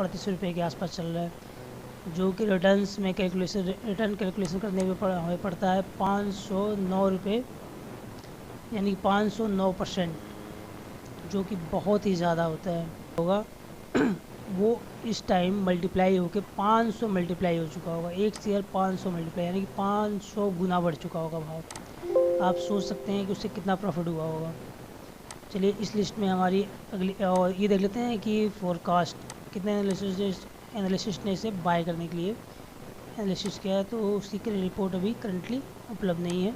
₹38 के आसपास चल रहा है, जो कि रिटर्न्स में रिटर्न कैलकुलेशन करने में हमें पड़ता है ₹509, यानी 509%, जो कि बहुत ही ज़्यादा होता है होगा। वो इस टाइम मल्टीप्लाई होकर 500 मल्टीप्लाई हो चुका होगा, एक शेयर 500 मल्टीप्लाई, यानी कि 500 गुना बढ़ चुका होगा भाव। आप सोच सकते हैं कि उससे कितना प्रॉफिट हुआ होगा। चलिए इस लिस्ट में हमारी अगली और ये देख लेते हैं कि फोरकास्ट कितने एनालिसिस्ट ने इसे बाय करने के लिए एनालिसिस किया है, तो उसकी रिपोर्ट अभी करंटली उपलब्ध नहीं है।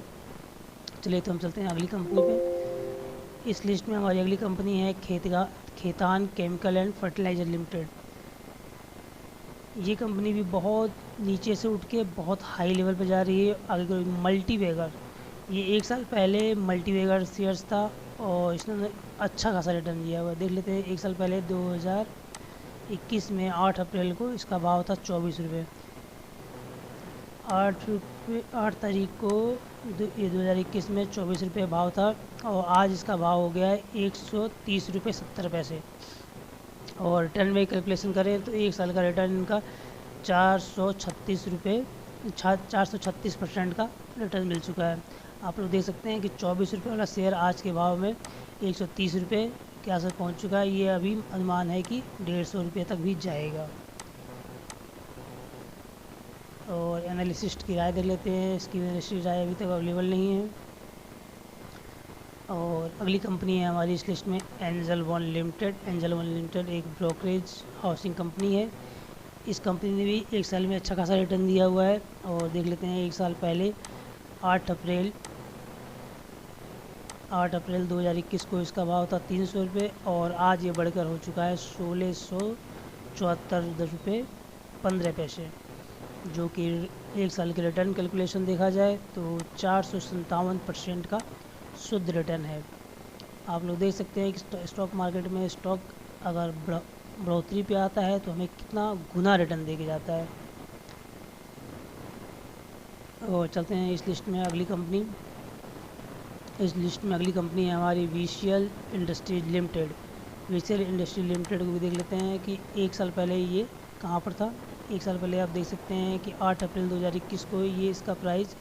चलिए तो हम चलते हैं अगली कंपनी पे। इस लिस्ट में हमारी अगली कंपनी है Khaitan chemical and fertiliser limited. ये कंपनी भी बहुत नीचे से उठ के बहुत हाई लेवल पर जा रही है। आगे मल्टीवेगर, ये 1 साल पहले मल्टीवेगर शेयर्स था और इसने अच्छा खासा रिटर्न दिया हुआ है। देख लेते हैं, 1 साल पहले 2021 में 8 अप्रैल को इसका भाव था ₹24। 8 तारीख को 2021 में ₹24 भाव था और आज इसका भाव हो गया है ₹130.70। और रिटर्न में कैलकुलेशन करें तो 1 साल का रिटर्न इनका ₹436 का रिटर्न मिल चुका है। आप लोग देख सकते हैं कि ₹24 वाला शेयर आज के भाव में ₹130 के आसपास पहुँच चुका है। ये अभी अनुमान है कि ₹150 तक भी जाएगा। और एनालिसिस्ट की राय देख लेते हैं। इसकी एनालिसिस्ट राय अभी तक अवेलेबल नहीं है। और अगली कंपनी है हमारी इस लिस्ट में एंजल वन लिमिटेड एक ब्रोकरेज हाउसिंग कंपनी है। इस कंपनी ने भी 1 साल में अच्छा खासा रिटर्न दिया हुआ है। और देख लेते हैं, 1 साल पहले 8 अप्रैल 2021 को इसका भाव था ₹300 और आज ये बढ़कर हो चुका है ₹1674.15, जो कि 1 साल के रिटर्न कैलकुलेशन देखा जाए तो 457% का शुद्ध रिटर्न है। आप लोग देख सकते हैं कि स्टॉक मार्केट में स्टॉक अगर बढ़ोतरी पे आता है तो हमें कितना गुना रिटर्न दे के जाता है। और चलते हैं इस लिस्ट में अगली कंपनी। इस लिस्ट में अगली कंपनी है हमारी VCL industries limited. VCL industries limited को भी देख लेते हैं कि 1 साल पहले ये कहाँ पर था। 1 साल पहले आप देख सकते हैं कि 8 अप्रैल 2021 को ये इसका प्राइस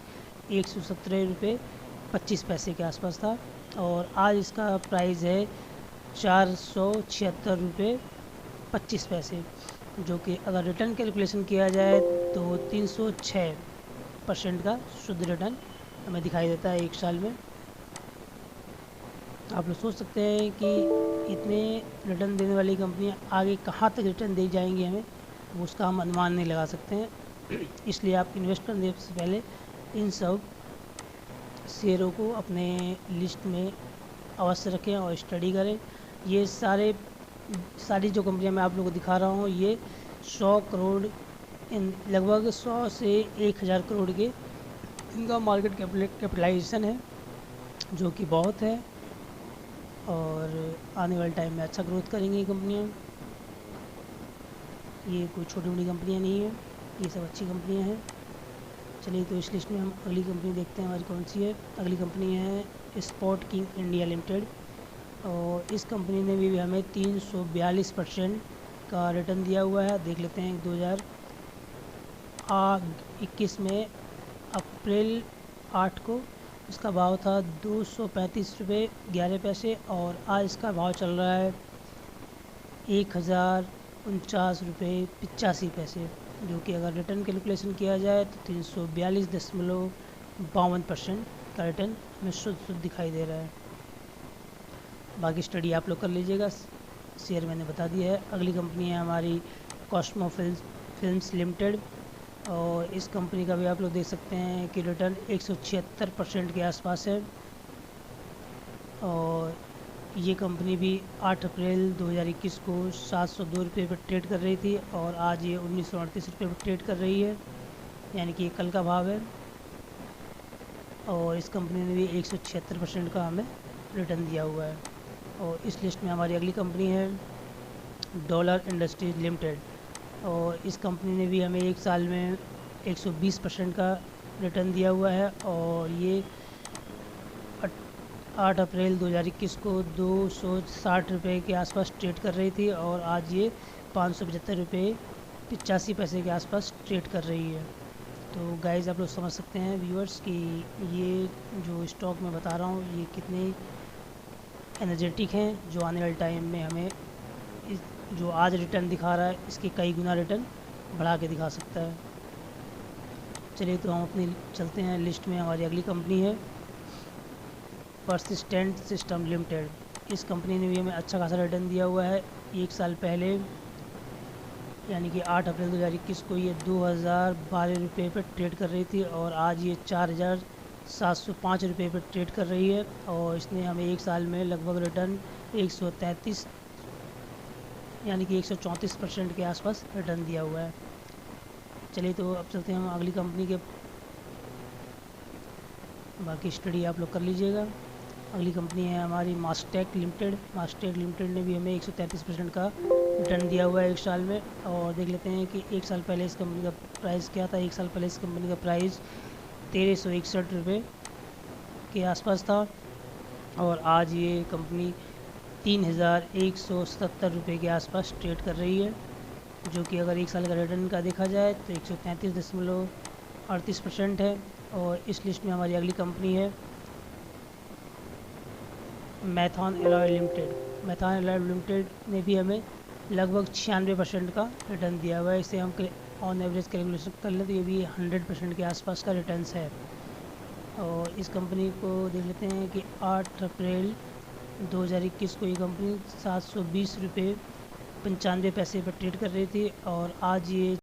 ₹117.25 के आसपास था और आज इसका प्राइस है ₹476.25, जो कि अगर रिटर्न कैलकुलेशन किया जाए तो 306% का शुद्ध रिटर्न हमें दिखाई देता है 1 साल में। आप लोग सोच सकते हैं कि इतने रिटर्न देने वाली कंपनियां आगे कहाँ तक रिटर्न दे जाएंगी हमें, उसका हम अनुमान नहीं लगा सकते हैं। इसलिए आप इन्वेस्ट करने से पहले इन सब शेयरों को अपने लिस्ट में अवश्य रखें और स्टडी करें। ये सारी जो कंपनियां मैं आप लोगों को दिखा रहा हूँ, ये 100 करोड़ लगभग 100 से 1000 करोड़ के इनका मार्केट कैपिटलाइजेशन है, जो कि बहुत है और आने वाले टाइम में अच्छा ग्रोथ करेंगी ये कंपनियाँ। ये कोई छोटी मोटी कंपनियाँ नहीं है, ये सब अच्छी कंपनियाँ हैं। चलिए तो इस लिस्ट में हम अगली कंपनी देखते हैं हमारी कौन सी है। अगली कंपनी है स्पॉट किंग इंडिया लिमिटेड और इस कंपनी ने भी हमें 342% का रिटर्न दिया हुआ है। देख लेते हैं 2021 में अप्रैल 8 को इसका भाव था ₹235.11 और आज इसका भाव चल रहा है ₹1049.85, जो कि अगर रिटर्न कैलकुलेशन किया जाए तो 342.52% का रिटर्न हमें शुद्ध दिखाई दे रहा है। बाकी स्टडी आप लोग कर लीजिएगा, शेयर मैंने बता दिया है। अगली कंपनी है हमारी कॉस्मो फिल्म्स लिमिटेड और इस कंपनी का भी आप लोग देख सकते हैं कि रिटर्न 176% के आसपास है। और ये कंपनी भी 8 अप्रैल 2021 को ₹702 पर ट्रेड कर रही थी और आज ये ₹1938 पर ट्रेड कर रही है, यानी कि कल का भाव है। और इस कंपनी ने भी 176% का हमें रिटर्न दिया हुआ है। और इस लिस्ट में हमारी अगली कंपनी है डॉलर इंडस्ट्रीज लिमिटेड और इस कंपनी ने भी हमें 1 साल में 120% का रिटर्न दिया हुआ है और ये 8 अप्रैल 2021 को ₹260 के आसपास ट्रेड कर रही थी और आज ये ₹575.85 के आसपास ट्रेड कर रही है। तो गाइज़ आप लोग समझ सकते हैं व्यूअर्स कि ये जो स्टॉक मैं बता रहा हूँ ये कितने एनर्जेटिक हैं, जो आने वाले टाइम में हमें जो आज रिटर्न दिखा रहा है इसके कई गुना रिटर्न बढ़ा के दिखा सकता है। चलिए तो हम अपनी चलते हैं लिस्ट में। हमारी अगली कंपनी है परसिस्टेंट सिस्टम लिमिटेड। इस कंपनी ने भी हमें अच्छा खासा रिटर्न दिया हुआ है। एक साल पहले यानी कि 8 अप्रैल 2021 को ये 2012 रुपये पर ट्रेड कर रही थी और आज ये 4705 रुपये पर ट्रेड कर रही है और इसने हमें एक साल में लगभग रिटर्न 133 यानी कि 134% के आसपास रिटर्न दिया हुआ है। चलिए तो अब चलते हैं हम अगली कंपनी के, बाकी स्टडी आप लोग कर लीजिएगा। अगली कंपनी है हमारी मास्टेक लिमिटेड। मास्टेक लिमिटेड ने भी हमें 133% का रिटर्न दिया हुआ है एक साल में। और देख लेते हैं कि एक साल पहले इस कंपनी का प्राइस क्या था। एक साल पहले इस कंपनी का प्राइस 1361 रुपये के आसपास था और आज ये कंपनी 3177 रुपये के आसपास ट्रेड कर रही है, जो कि अगर एक साल का रिटर्न का देखा जाए तो 133.38% है। और इस लिस्ट में हमारी अगली कंपनी है Maithon alloy limited. Maithon alloy limited ने भी हमें लगभग 96% का रिटर्न दिया हुआ है। इसे हम ऑन एवरेज कैलकुलेशन कर लें तो ये भी 100% के आसपास का रिटर्न्स है। और इस कंपनी को देख लेते हैं कि 8 अप्रैल 2021 को ये कंपनी 720 रुपये 95 पैसे पर ट्रेड कर रही थी और आज ये